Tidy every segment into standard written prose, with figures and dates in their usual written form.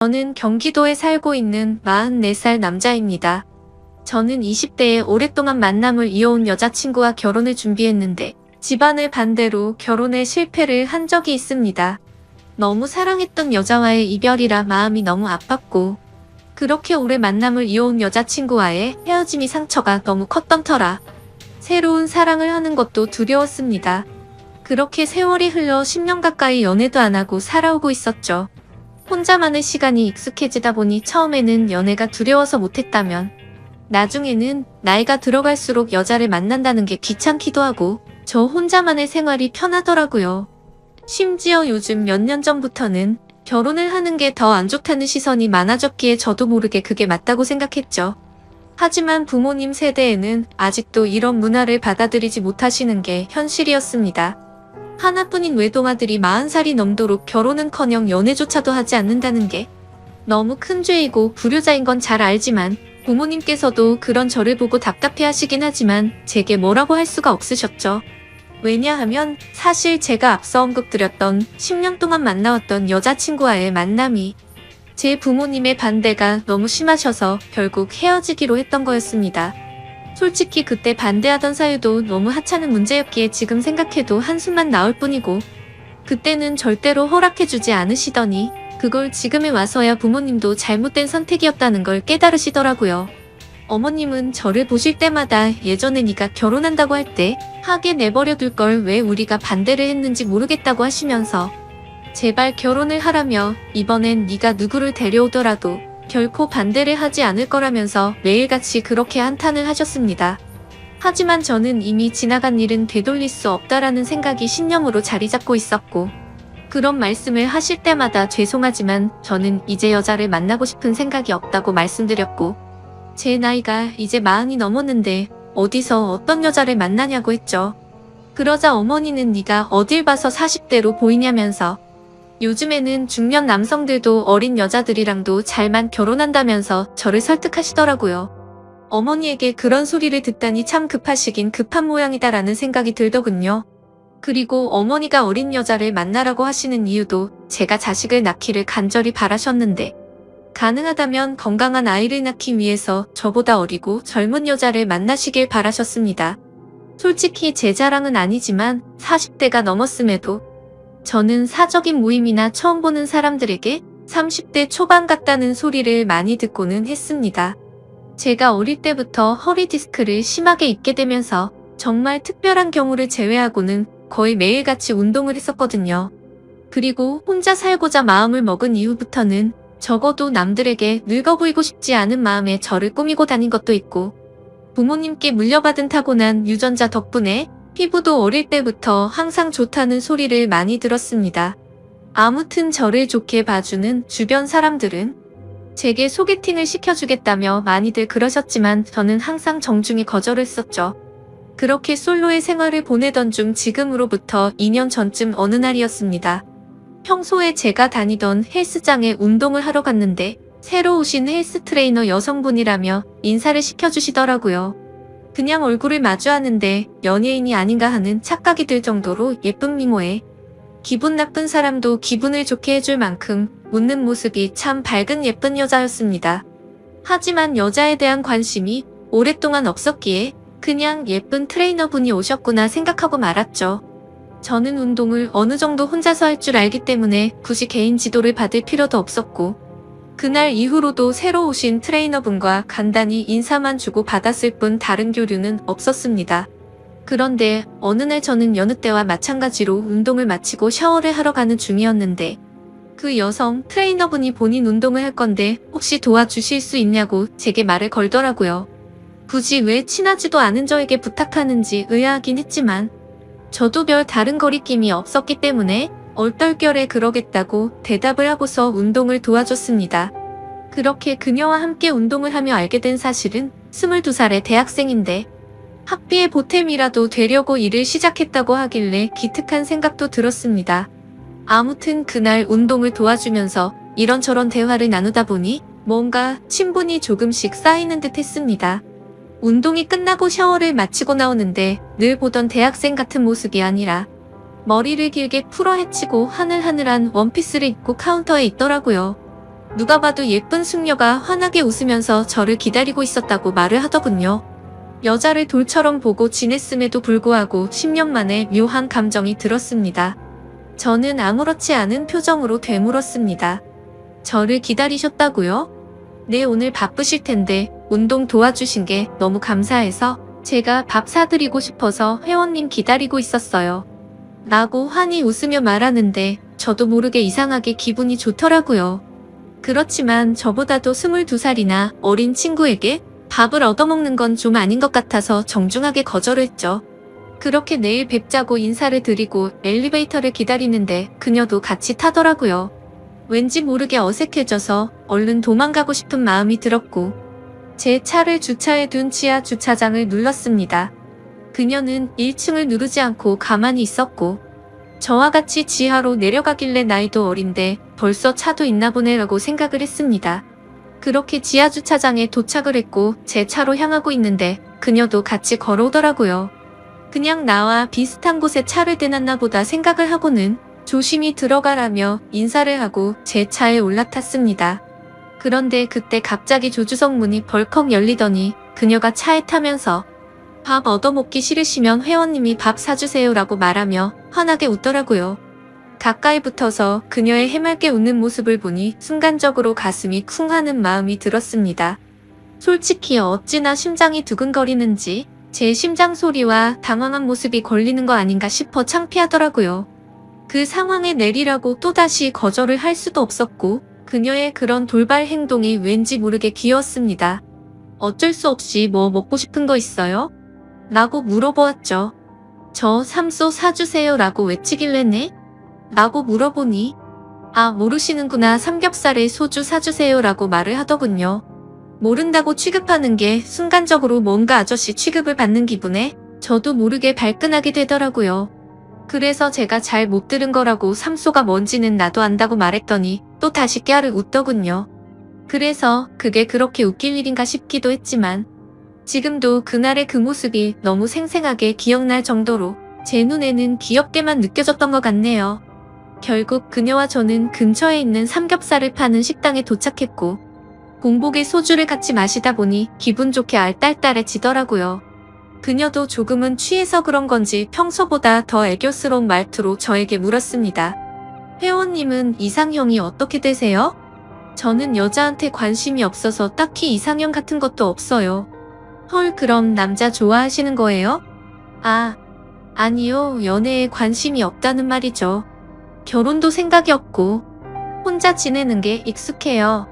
저는 경기도에 살고 있는 44살 남자입니다. 저는 20대에 오랫동안 만남을 이어온 여자친구와 결혼을 준비했는데 집안의 반대로 결혼에 실패를 한 적이 있습니다. 너무 사랑했던 여자와의 이별이라 마음이 너무 아팠고 그렇게 오래 만남을 이어온 여자친구와의 헤어짐이 상처가 너무 컸던 터라 새로운 사랑을 하는 것도 두려웠습니다. 그렇게 세월이 흘러 10년 가까이 연애도 안 하고 살아오고 있었죠. 혼자만의 시간이 익숙해지다 보니 처음에는 연애가 두려워서 못했다면 나중에는 나이가 들어갈수록 여자를 만난다는 게 귀찮기도 하고 저 혼자만의 생활이 편하더라고요. 심지어 요즘 몇 년 전부터는 결혼을 하는 게 더 안 좋다는 시선이 많아졌기에 저도 모르게 그게 맞다고 생각했죠. 하지만 부모님 세대에는 아직도 이런 문화를 받아들이지 못하시는 게 현실이었습니다. 하나뿐인 외동아들이 40살이 넘도록 결혼은커녕 연애조차도 하지 않는다는 게 너무 큰 죄이고 불효자인 건 잘 알지만 부모님께서도 그런 저를 보고 답답해하시긴 하지만 제게 뭐라고 할 수가 없으셨죠. 왜냐하면 사실 제가 앞서 언급드렸던 10년 동안 만나왔던 여자친구와의 만남이 제 부모님의 반대가 너무 심하셔서 결국 헤어지기로 했던 거였습니다. 솔직히 그때 반대하던 사유도 너무 하찮은 문제였기에 지금 생각해도 한숨만 나올 뿐이고 그때는 절대로 허락해주지 않으시더니 그걸 지금에 와서야 부모님도 잘못된 선택이었다는 걸 깨달으시더라고요. 어머님은 저를 보실 때마다 예전에 네가 결혼한다고 할 때 하게 내버려둘 걸 왜 우리가 반대를 했는지 모르겠다고 하시면서 제발 결혼을 하라며 이번엔 네가 누구를 데려오더라도 결코 반대를 하지 않을 거라면서 매일같이 그렇게 한탄을 하셨습니다. 하지만 저는 이미 지나간 일은 되돌릴 수 없다라는 생각이 신념으로 자리 잡고 있었고 그런 말씀을 하실 때마다 죄송하지만 저는 이제 여자를 만나고 싶은 생각이 없다고 말씀드렸고 제 나이가 이제 40이 넘었는데 어디서 어떤 여자를 만나냐고 했죠. 그러자 어머니는 네가 어딜 봐서 40대로 보이냐면서 요즘에는 중년 남성들도 어린 여자들이랑도 잘만 결혼한다면서 저를 설득하시더라고요. 어머니에게 그런 소리를 듣다니 참 급하시긴 급한 모양이다라는 생각이 들더군요. 그리고 어머니가 어린 여자를 만나라고 하시는 이유도 제가 자식을 낳기를 간절히 바라셨는데 가능하다면 건강한 아이를 낳기 위해서 저보다 어리고 젊은 여자를 만나시길 바라셨습니다. 솔직히 제 자랑은 아니지만 40대가 넘었음에도 저는 사적인 모임이나 처음 보는 사람들에게 30대 초반 같다는 소리를 많이 듣고는 했습니다. 제가 어릴 때부터 허리 디스크를 심하게 입게 되면서 정말 특별한 경우를 제외하고는 거의 매일같이 운동을 했었거든요. 그리고 혼자 살고자 마음을 먹은 이후부터는 적어도 남들에게 늙어 보이고 싶지 않은 마음에 저를 꾸미고 다닌 것도 있고 부모님께 물려받은 타고난 유전자 덕분에 피부도 어릴 때부터 항상 좋다는 소리를 많이 들었습니다. 아무튼 저를 좋게 봐주는 주변 사람들은 제게 소개팅을 시켜주겠다며 많이들 그러셨지만 저는 항상 정중히 거절했었죠. 그렇게 솔로의 생활을 보내던 중 지금으로부터 2년 전쯤 어느 날이었습니다. 평소에 제가 다니던 헬스장에 운동을 하러 갔는데 새로 오신 헬스 트레이너 여성분이라며 인사를 시켜주시더라고요. 그냥 얼굴을 마주하는데 연예인이 아닌가 하는 착각이 들 정도로 예쁜 미모에 기분 나쁜 사람도 기분을 좋게 해줄 만큼 웃는 모습이 참 밝은 예쁜 여자였습니다. 하지만 여자에 대한 관심이 오랫동안 없었기에 그냥 예쁜 트레이너분이 오셨구나 생각하고 말았죠. 저는 운동을 어느 정도 혼자서 할 줄 알기 때문에 굳이 개인 지도를 받을 필요도 없었고 그날 이후로도 새로 오신 트레이너분과 간단히 인사만 주고 받았을 뿐 다른 교류는 없었습니다. 그런데 어느 날 저는 여느 때와 마찬가지로 운동을 마치고 샤워를 하러 가는 중이었는데 그 여성 트레이너분이 본인 운동을 할 건데 혹시 도와주실 수 있냐고 제게 말을 걸더라고요. 굳이 왜 친하지도 않은 저에게 부탁하는지 의아하긴 했지만 저도 별 다른 거리낌이 없었기 때문에 얼떨결에 그러겠다고 대답을 하고서 운동을 도와줬습니다. 그렇게 그녀와 함께 운동을 하며 알게 된 사실은 22살의 대학생인데 학비의 보탬이라도 되려고 일을 시작했다고 하길래 기특한 생각도 들었습니다. 아무튼 그날 운동을 도와주면서 이런저런 대화를 나누다 보니 뭔가 친분이 조금씩 쌓이는 듯 했습니다. 운동이 끝나고 샤워를 마치고 나오는데 늘 보던 대학생 같은 모습이 아니라 머리를 길게 풀어 헤치고 하늘하늘한 원피스를 입고 카운터에 있더라고요. 누가 봐도 예쁜 숙녀가 환하게 웃으면서 저를 기다리고 있었다고 말을 하더군요. 여자를 돌처럼 보고 지냈음에도 불구하고 10년 만에 묘한 감정이 들었습니다. 저는 아무렇지 않은 표정으로 되물었습니다. 저를 기다리셨다고요? 네, 오늘 바쁘실 텐데 운동 도와주신 게 너무 감사해서 제가 밥 사드리고 싶어서 회원님 기다리고 있었어요. 라고 환히 웃으며 말하는데 저도 모르게 이상하게 기분이 좋더라고요. 그렇지만 저보다도 22살이나 어린 친구에게 밥을 얻어먹는 건 좀 아닌 것 같아서 정중하게 거절을 했죠. 그렇게 내일 뵙자고 인사를 드리고 엘리베이터를 기다리는데 그녀도 같이 타더라고요. 왠지 모르게 어색해져서 얼른 도망가고 싶은 마음이 들었고 제 차를 주차해 둔 지하 주차장을 눌렀습니다. 그녀는 1층을 누르지 않고 가만히 있었고 저와 같이 지하로 내려가길래 나이도 어린데 벌써 차도 있나 보네라고 생각을 했습니다. 그렇게 지하 주차장에 도착을 했고 제 차로 향하고 있는데 그녀도 같이 걸어오더라고요. 그냥 나와 비슷한 곳에 차를 대놨나 보다 생각을 하고는 조심히 들어가라며 인사를 하고 제 차에 올라탔습니다. 그런데 그때 갑자기 조주석 문이 벌컥 열리더니 그녀가 차에 타면서 밥 얻어먹기 싫으시면 회원님이 밥 사주세요라고 말하며 환하게 웃더라고요. 가까이 붙어서 그녀의 해맑게 웃는 모습을 보니 순간적으로 가슴이 쿵 하는 마음이 들었습니다. 솔직히 어찌나 심장이 두근거리는지 제 심장 소리와 당황한 모습이 걸리는 거 아닌가 싶어 창피하더라고요. 그 상황에 내리라고 또다시 거절을 할 수도 없었고 그녀의 그런 돌발 행동이 왠지 모르게 귀여웠습니다. 어쩔 수 없이 뭐 먹고 싶은 거 있어요? 라고 물어보았죠. 저 삼소 사주세요 라고 외치길래네? 라고 물어보니 아, 모르시는구나, 삼겹살에 소주 사주세요 라고 말을 하더군요. 모른다고 취급하는 게 순간적으로 뭔가 아저씨 취급을 받는 기분에 저도 모르게 발끈하게 되더라고요. 그래서 제가 잘 못 들은 거라고 삼소가 뭔지는 나도 안다고 말했더니 또 다시 깨알을 웃더군요. 그래서 그게 그렇게 웃길 일인가 싶기도 했지만 지금도 그날의 그 모습이 너무 생생하게 기억날 정도로 제 눈에는 귀엽게만 느껴졌던 것 같네요. 결국 그녀와 저는 근처에 있는 삼겹살을 파는 식당에 도착했고 공복에 소주를 같이 마시다 보니 기분 좋게 알딸딸해지더라고요. 그녀도 조금은 취해서 그런 건지 평소보다 더 애교스러운 말투로 저에게 물었습니다. 회원님은 이상형이 어떻게 되세요? 저는 여자한테 관심이 없어서 딱히 이상형 같은 것도 없어요. 헐, 그럼 남자 좋아하시는 거예요? 아, 아니요. 연애에 관심이 없다는 말이죠. 결혼도 생각이 없고 혼자 지내는 게 익숙해요.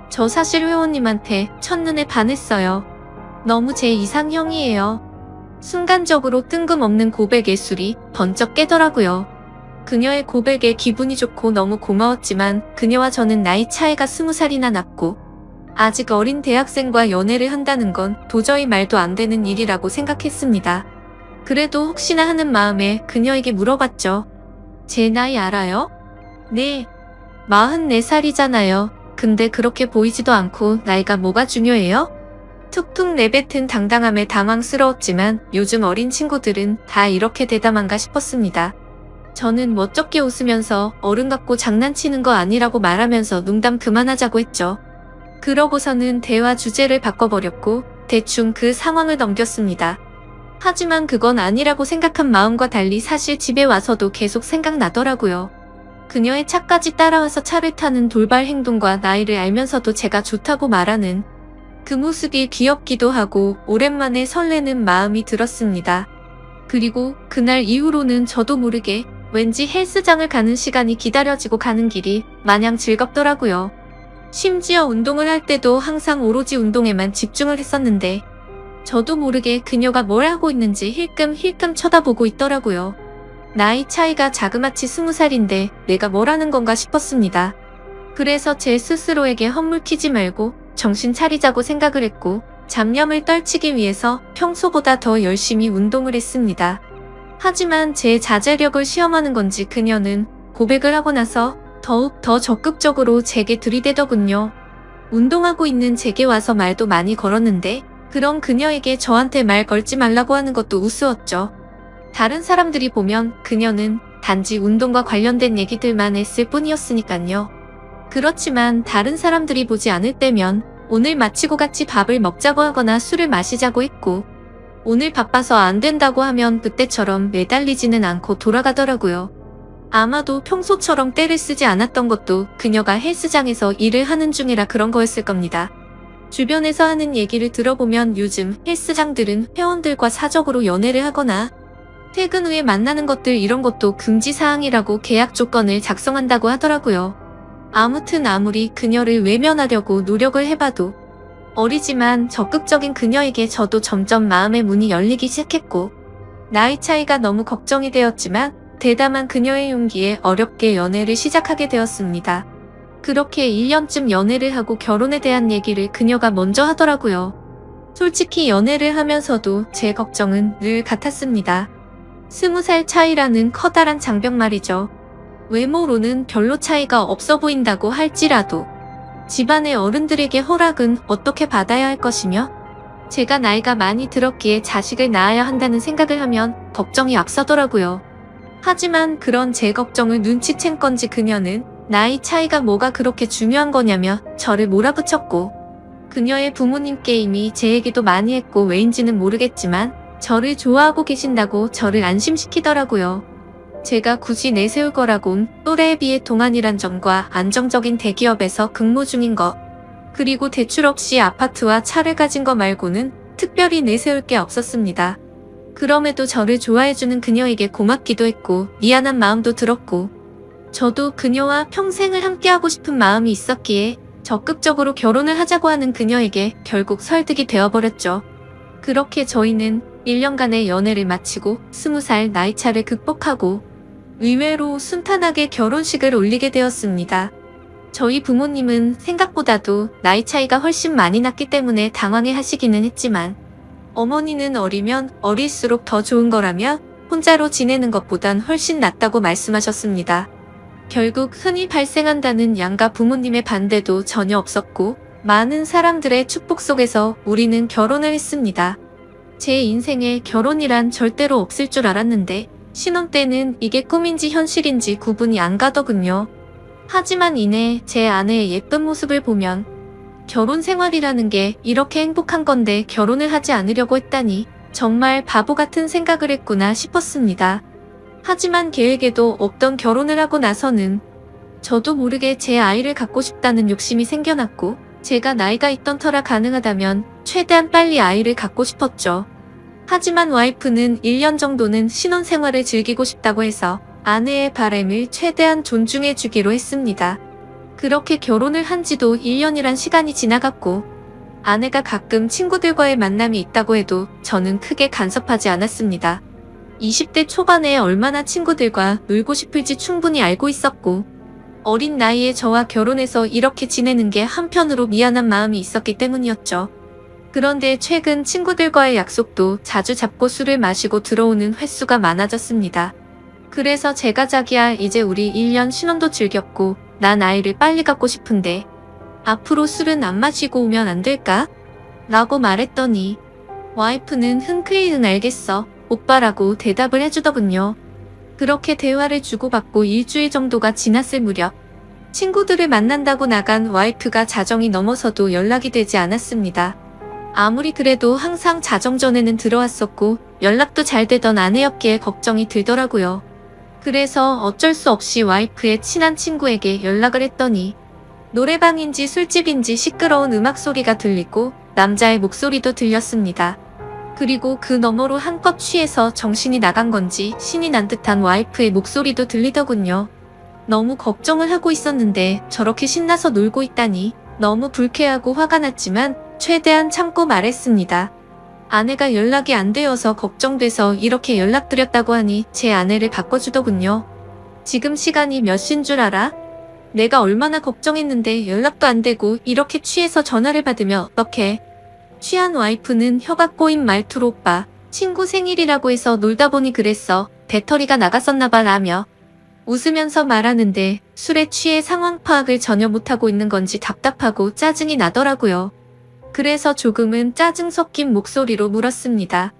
저 사실 회원님한테 첫눈에 반했어요. 너무 제 이상형이에요. 순간적으로 뜬금없는 고백의 술이 번쩍 깨더라고요. 그녀의 고백에 기분이 좋고 너무 고마웠지만 그녀와 저는 나이 차이가 20살이나 났고 아직 어린 대학생과 연애를 한다는 건 도저히 말도 안 되는 일이라고 생각했습니다. 그래도 혹시나 하는 마음에 그녀에게 물어봤죠. 제 나이 알아요? 네, 44살이잖아요. 근데 그렇게 보이지도 않고 나이가 뭐가 중요해요? 툭툭 내뱉은 당당함에 당황스러웠지만 요즘 어린 친구들은 다 이렇게 대담한가 싶었습니다. 저는 멋쩍게 웃으면서 어른 같고 장난치는 거 아니라고 말하면서 농담 그만하자고 했죠. 그러고서는 대화 주제를 바꿔버렸고 대충 그 상황을 넘겼습니다. 하지만 그건 아니라고 생각한 마음과 달리 사실 집에 와서도 계속 생각나더라고요. 그녀의 차까지 따라와서 차를 타는 돌발 행동과 나이를 알면서도 제가 좋다고 말하는 그 모습이 귀엽기도 하고 오랜만에 설레는 마음이 들었습니다. 그리고 그날 이후로는 저도 모르게 왠지 헬스장을 가는 시간이 기다려지고 가는 길이 마냥 즐겁더라고요. 심지어 운동을 할 때도 항상 오로지 운동에만 집중을 했었는데 저도 모르게 그녀가 뭘 하고 있는지 힐끔힐끔 쳐다보고 있더라고요. 나이 차이가 자그마치 20살인데 내가 뭘 하는 건가 싶었습니다. 그래서 제 스스로에게 헛물키지 말고 정신 차리자고 생각을 했고 잡념을 떨치기 위해서 평소보다 더 열심히 운동을 했습니다. 하지만 제 자제력을 시험하는 건지 그녀는 고백을 하고 나서 더욱 더 적극적으로 제게 들이대더군요. 운동하고 있는 제게 와서 말도 많이 걸었는데 그런 그녀에게 저한테 말 걸지 말라고 하는 것도 우스웠죠. 다른 사람들이 보면 그녀는 단지 운동과 관련된 얘기들만 했을 뿐이었으니깐요. 그렇지만 다른 사람들이 보지 않을 때면 오늘 마치고 같이 밥을 먹자고 하거나 술을 마시자고 했고, 오늘 바빠서 안 된다고 하면 그때처럼 매달리지는 않고 돌아가더라고요. 아마도 평소처럼 떼를 쓰지 않았던 것도 그녀가 헬스장에서 일을 하는 중이라 그런 거였을 겁니다. 주변에서 하는 얘기를 들어보면 요즘 헬스장들은 회원들과 사적으로 연애를 하거나 퇴근 후에 만나는 것들 이런 것도 금지사항이라고 계약 조건을 작성한다고 하더라고요. 아무튼 아무리 그녀를 외면하려고 노력을 해봐도 어리지만 적극적인 그녀에게 저도 점점 마음의 문이 열리기 시작했고, 나이 차이가 너무 걱정이 되었지만 대담한 그녀의 용기에 어렵게 연애를 시작하게 되었습니다. 그렇게 1년쯤 연애를 하고 결혼에 대한 얘기를 그녀가 먼저 하더라고요. 솔직히 연애를 하면서도 제 걱정은 늘 같았습니다. 20살 차이라는 커다란 장벽 말이죠. 외모로는 별로 차이가 없어 보인다고 할지라도 집안의 어른들에게 허락은 어떻게 받아야 할 것이며, 제가 나이가 많이 들었기에 자식을 낳아야 한다는 생각을 하면 걱정이 앞서더라고요. 하지만 그런 제 걱정을 눈치챈 건지 그녀는 나이 차이가 뭐가 그렇게 중요한 거냐며 저를 몰아붙였고, 그녀의 부모님께 이미 제 얘기도 많이 했고 왜인지는 모르겠지만 저를 좋아하고 계신다고 저를 안심시키더라고요. 제가 굳이 내세울 거라곤 또래에 비해 동안이란 점과 안정적인 대기업에서 근무 중인 것, 그리고 대출 없이 아파트와 차를 가진 거 말고는 특별히 내세울 게 없었습니다. 그럼에도 저를 좋아해주는 그녀에게 고맙기도 했고 미안한 마음도 들었고, 저도 그녀와 평생을 함께하고 싶은 마음이 있었기에 적극적으로 결혼을 하자고 하는 그녀에게 결국 설득이 되어버렸죠. 그렇게 저희는 1년간의 연애를 마치고 20살 나이차를 극복하고 의외로 순탄하게 결혼식을 올리게 되었습니다. 저희 부모님은 생각보다도 나이 차이가 훨씬 많이 났기 때문에 당황해 하시기는 했지만, 어머니는 어리면 어릴수록 더 좋은 거라며 혼자로 지내는 것보단 훨씬 낫다고 말씀하셨습니다. 결국 흔히 발생한다는 양가 부모님의 반대도 전혀 없었고 많은 사람들의 축복 속에서 우리는 결혼을 했습니다. 제 인생에 결혼이란 절대로 없을 줄 알았는데 신혼 때는 이게 꿈인지 현실인지 구분이 안 가더군요. 하지만 이내 제 아내의 예쁜 모습을 보면 결혼 생활이라는 게 이렇게 행복한 건데 결혼을 하지 않으려고 했다니 정말 바보 같은 생각을 했구나 싶었습니다. 하지만 계획에도 없던 결혼을 하고 나서는 저도 모르게 제 아이를 갖고 싶다는 욕심이 생겨났고, 제가 나이가 있던 터라 가능하다면 최대한 빨리 아이를 갖고 싶었죠. 하지만 와이프는 1년 정도는 신혼생활을 즐기고 싶다고 해서 아내의 바람을 최대한 존중해 주기로 했습니다. 그렇게 결혼을 한 지도 1년이란 시간이 지나갔고, 아내가 가끔 친구들과의 만남이 있다고 해도 저는 크게 간섭하지 않았습니다. 20대 초반에 얼마나 친구들과 놀고 싶을지 충분히 알고 있었고, 어린 나이에 저와 결혼해서 이렇게 지내는 게 한편으로 미안한 마음이 있었기 때문이었죠. 그런데 최근 친구들과의 약속도 자주 잡고 술을 마시고 들어오는 횟수가 많아졌습니다. 그래서 제가 자기야 이제 우리 1년 신혼도 즐겼고 난 아이를 빨리 갖고 싶은데 앞으로 술은 안 마시고 오면 안 될까? 라고 말했더니 와이프는 흔쾌히 응 알겠어 오빠라고 대답을 해주더군요. 그렇게 대화를 주고받고 일주일 정도가 지났을 무렵 친구들을 만난다고 나간 와이프가 자정이 넘어서도 연락이 되지 않았습니다. 아무리 그래도 항상 자정 전에는 들어왔었고 연락도 잘 되던 아내였기에 걱정이 들더라고요. 그래서 어쩔 수 없이 와이프의 친한 친구에게 연락을 했더니 노래방인지 술집인지 시끄러운 음악 소리가 들리고 남자의 목소리도 들렸습니다. 그리고 그 너머로 한껏 취해서 정신이 나간 건지 신이 난 듯한 와이프의 목소리도 들리더군요. 너무 걱정을 하고 있었는데 저렇게 신나서 놀고 있다니 너무 불쾌하고 화가 났지만 최대한 참고 말했습니다. 아내가 연락이 안 되어서 걱정돼서 이렇게 연락드렸다고 하니 제 아내를 바꿔주더군요. 지금 시간이 몇 시인 줄 알아? 내가 얼마나 걱정했는데 연락도 안 되고 이렇게 취해서 전화를 받으면 어떡해? 취한 와이프는 혀가 꼬인 말투로 오빠, 친구 생일이라고 해서 놀다 보니 그랬어. 배터리가 나갔었나봐 라며 웃으면서 말하는데 술에 취해 상황 파악을 전혀 못하고 있는 건지 답답하고 짜증이 나더라고요. 그래서 조금은 짜증 섞인 목소리로 물었습니다.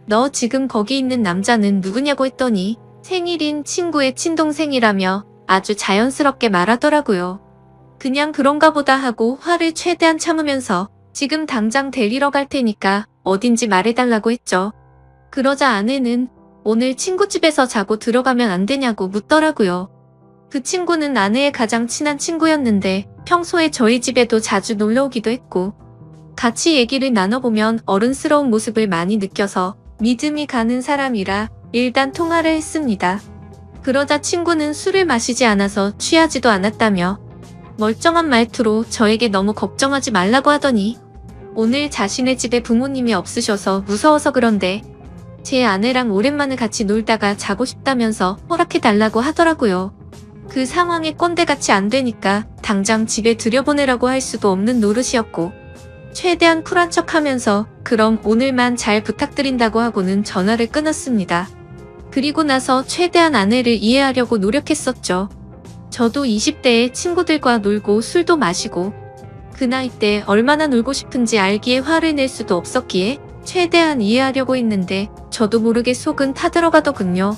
너 지금 거기 있는 남자는 누구냐고 했더니 생일인 친구의 친동생이라며 아주 자연스럽게 말하더라고요. 그냥 그런가 보다 하고 화를 최대한 참으면서 지금 당장 데리러 갈 테니까 어딘지 말해달라고 했죠. 그러자 아내는 오늘 친구 집에서 자고 들어가면 안 되냐고 묻더라고요. 그 친구는 아내의 가장 친한 친구였는데 평소에 저희 집에도 자주 놀러 오기도 했고 같이 얘기를 나눠보면 어른스러운 모습을 많이 느껴서 믿음이 가는 사람이라 일단 통화를 했습니다. 그러자 친구는 술을 마시지 않아서 취하지도 않았다며 멀쩡한 말투로 저에게 너무 걱정하지 말라고 하더니 오늘 자신의 집에 부모님이 없으셔서 무서워서 그런데 제 아내랑 오랜만에 같이 놀다가 자고 싶다면서 허락해달라고 하더라고요. 그 상황에 꼰대같이 안 되니까 당장 집에 들여보내라고 할 수도 없는 노릇이었고 최대한 쿨한 척하면서 그럼 오늘만 잘 부탁드린다고 하고는 전화를 끊었습니다. 그리고 나서 최대한 아내를 이해하려고 노력했었죠. 저도 20대에 친구들과 놀고 술도 마시고 그 나이 때 얼마나 놀고 싶은지 알기에 화를 낼 수도 없었기에 최대한 이해하려고 했는데 저도 모르게 속은 타들어가더군요.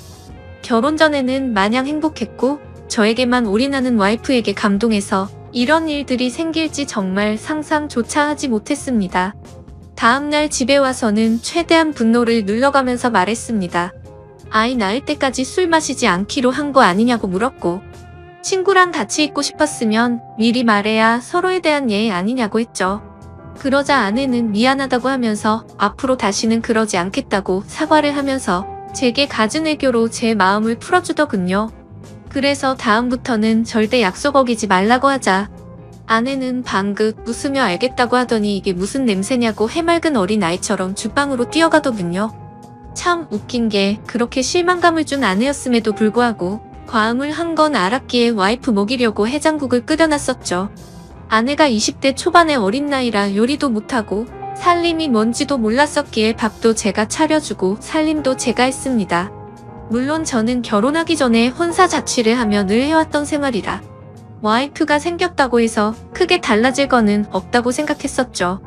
결혼 전에는 마냥 행복했고 저에게만 올인하는 와이프에게 감동해서 이런 일들이 생길지 정말 상상조차 하지 못했습니다. 다음날 집에 와서는 최대한 분노를 눌러가면서 말했습니다. 아이 낳을 때까지 술 마시지 않기로 한 거 아니냐고 물었고 친구랑 같이 있고 싶었으면 미리 말해야 서로에 대한 예의 아니냐고 했죠. 그러자 아내는 미안하다고 하면서 앞으로 다시는 그러지 않겠다고 사과를 하면서 제게 갖은 애교로 제 마음을 풀어주더군요. 그래서 다음부터는 절대 약속 어기지 말라고 하자 아내는 방긋 웃으며 알겠다고 하더니 이게 무슨 냄새냐고 해맑은 어린아이처럼 주방으로 뛰어가더군요. 참 웃긴 게 그렇게 실망감을 준 아내였음에도 불구하고 과음을 한 건 알았기에 와이프 먹이려고 해장국을 끓여놨었죠. 아내가 20대 초반의 어린 나이라 요리도 못하고 살림이 뭔지도 몰랐었기에 밥도 제가 차려주고 살림도 제가 했습니다. 물론 저는 결혼하기 전에 혼사 자취를 하며 늘 해왔던 생활이라 와이프가 생겼다고 해서 크게 달라질 거는 없다고 생각했었죠.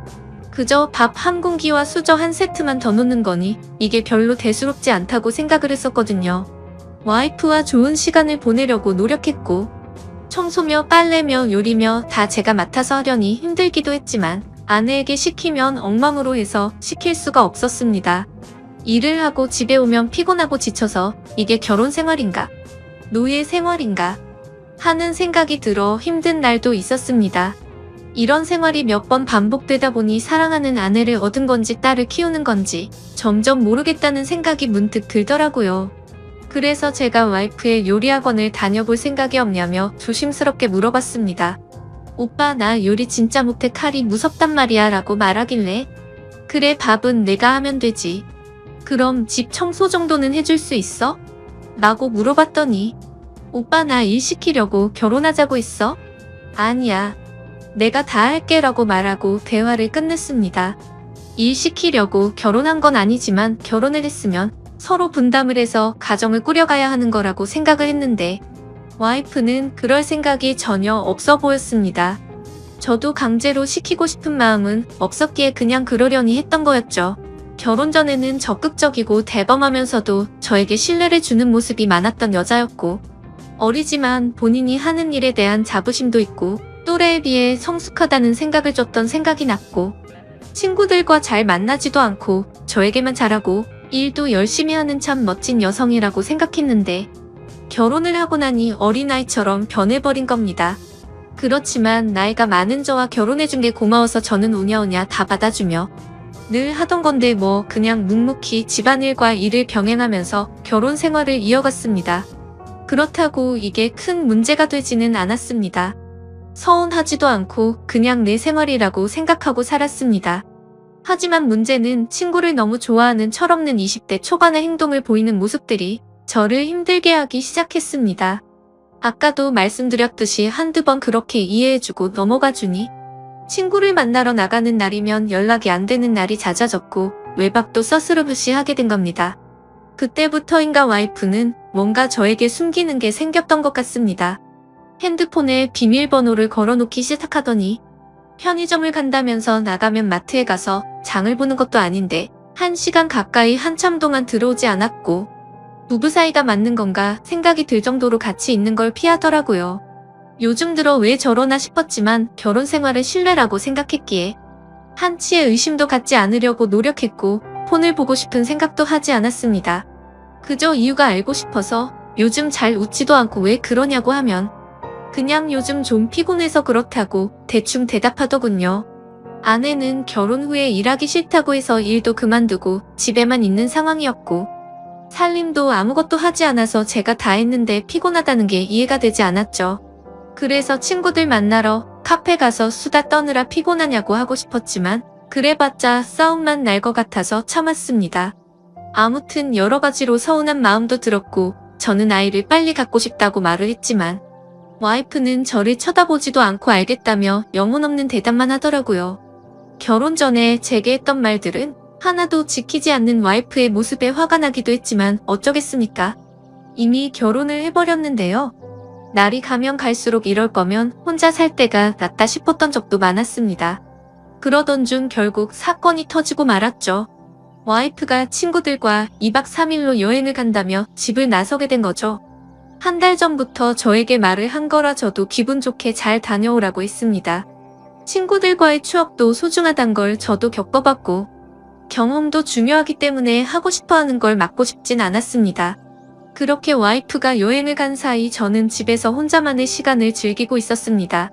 그저 밥 한 공기와 수저 한 세트만 더 놓는 거니 이게 별로 대수롭지 않다고 생각을 했었거든요. 와이프와 좋은 시간을 보내려고 노력했고 청소며 빨래며 요리며 다 제가 맡아서 하려니 힘들기도 했지만 아내에게 시키면 엉망으로 해서 시킬 수가 없었습니다. 일을 하고 집에 오면 피곤하고 지쳐서 이게 결혼 생활인가? 노예 생활인가? 하는 생각이 들어 힘든 날도 있었습니다. 이런 생활이 몇 번 반복되다 보니 사랑하는 아내를 얻은 건지 딸을 키우는 건지 점점 모르겠다는 생각이 문득 들더라고요. 그래서 제가 와이프의 요리학원을 다녀볼 생각이 없냐며 조심스럽게 물어봤습니다. 오빠 나 요리 진짜 못해 칼이 무섭단 말이야 라고 말하길래 그래 밥은 내가 하면 되지. 그럼 집 청소 정도는 해줄 수 있어? 라고 물어봤더니 오빠 나 일 시키려고 결혼하자고 했어? 아니야. 내가 다 할게 라고 말하고 대화를 끝냈습니다. 일 시키려고 결혼한 건 아니지만 결혼을 했으면 서로 분담을 해서 가정을 꾸려가야 하는 거라고 생각을 했는데 와이프는 그럴 생각이 전혀 없어 보였습니다. 저도 강제로 시키고 싶은 마음은 없었기에 그냥 그러려니 했던 거였죠. 결혼 전에는 적극적이고 대범하면서도 저에게 신뢰를 주는 모습이 많았던 여자였고 어리지만 본인이 하는 일에 대한 자부심도 있고 또래에 비해 성숙하다는 생각을 줬던 생각이 났고 친구들과 잘 만나지도 않고 저에게만 잘하고 일도 열심히 하는 참 멋진 여성이라고 생각했는데 결혼을 하고 나니 어린아이처럼 변해버린 겁니다. 그렇지만 나이가 많은 저와 결혼해준 게 고마워서 저는 오냐오냐 다 받아주며 늘 하던 건데 뭐 그냥 묵묵히 집안일과 일을 병행하면서 결혼 생활을 이어갔습니다. 그렇다고 이게 큰 문제가 되지는 않았습니다. 서운하지도 않고 그냥 내 생활이라고 생각하고 살았습니다. 하지만 문제는 친구를 너무 좋아하는 철없는 20대 초반의 행동을 보이는 모습들이 저를 힘들게 하기 시작했습니다. 아까도 말씀드렸듯이 한두 번 그렇게 이해해주고 넘어가주니 친구를 만나러 나가는 날이면 연락이 안 되는 날이 잦아졌고 외박도 서스르듯이 하게 된 겁니다. 그때부터인가 와이프는 뭔가 저에게 숨기는 게 생겼던 것 같습니다. 핸드폰에 비밀번호를 걸어놓기 시작하더니 편의점을 간다면서 나가면 마트에 가서 장을 보는 것도 아닌데 1시간 가까이 한참 동안 들어오지 않았고 부부 사이가 맞는 건가 생각이 들 정도로 같이 있는 걸 피하더라고요. 요즘 들어 왜 저러나 싶었지만 결혼 생활을 신뢰라고 생각했기에 한치의 의심도 갖지 않으려고 노력했고 폰을 보고 싶은 생각도 하지 않았습니다. 그저 이유가 알고 싶어서 요즘 잘 웃지도 않고 왜 그러냐고 하면 그냥 요즘 좀 피곤해서 그렇다고 대충 대답하더군요. 아내는 결혼 후에 일하기 싫다고 해서 일도 그만두고 집에만 있는 상황이었고 살림도 아무것도 하지 않아서 제가 다 했는데 피곤하다는 게 이해가 되지 않았죠. 그래서 친구들 만나러 카페 가서 수다 떠느라 피곤하냐고 하고 싶었지만 그래봤자 싸움만 날 것 같아서 참았습니다. 아무튼 여러 가지로 서운한 마음도 들었고 저는 아이를 빨리 갖고 싶다고 말을 했지만 와이프는 저를 쳐다보지도 않고 알겠다며 영혼 없는 대답만 하더라고요. 결혼 전에 제게 했던 말들은 하나도 지키지 않는 와이프의 모습에 화가 나기도 했지만 어쩌겠습니까? 이미 결혼을 해버렸는데요. 날이 가면 갈수록 이럴 거면 혼자 살 때가 낫다 싶었던 적도 많았습니다. 그러던 중 결국 사건이 터지고 말았죠. 와이프가 친구들과 2박 3일로 여행을 간다며 집을 나서게 된 거죠. 한 달 전부터 저에게 말을 한 거라 저도 기분 좋게 잘 다녀오라고 했습니다. 친구들과의 추억도 소중하단 걸 저도 겪어봤고 경험도 중요하기 때문에 하고 싶어하는 걸 막고 싶진 않았습니다. 그렇게 와이프가 여행을 간 사이 저는 집에서 혼자만의 시간을 즐기고 있었습니다.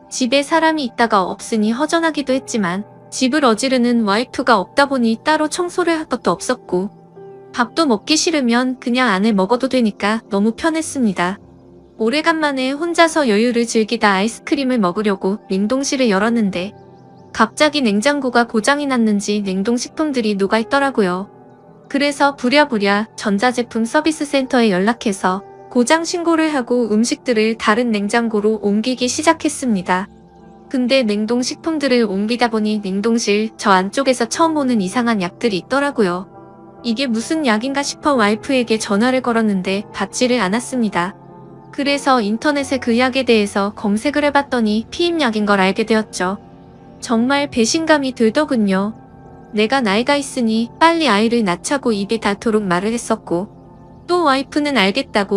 집에 사람이 있다가 없으니 허전하기도 했지만 집을 어지르는 와이프가 없다 보니 따로 청소를 할 것도 없었고 밥도 먹기 싫으면 그냥 안에 먹어도 되니까 너무 편했습니다. 오래간만에 혼자서 여유를 즐기다 아이스크림을 먹으려고 냉동실을 열었는데 갑자기 냉장고가 고장이 났는지 냉동식품들이 녹아있더라고요. 그래서 부랴부랴 전자제품 서비스 센터에 연락해서 고장 신고를 하고 음식들을 다른 냉장고로 옮기기 시작했습니다. 근데 냉동식품들을 옮기다 보니 냉동실 저 안쪽에서 처음 보는 이상한 약들이 있더라고요. 이게 무슨 약인가 싶어 와이프에게 전화를 걸었는데 받지를 않았습니다. 그래서 인터넷에 그 약에 대해서 검색을 해봤더니 피임약인 걸 알게 되었죠. 정말 배신감이 들더군요. 내가 나이가 있으니 빨리 아이를 낳자고 입에 닳도록 말을 했었고 또 와이프는 알겠다고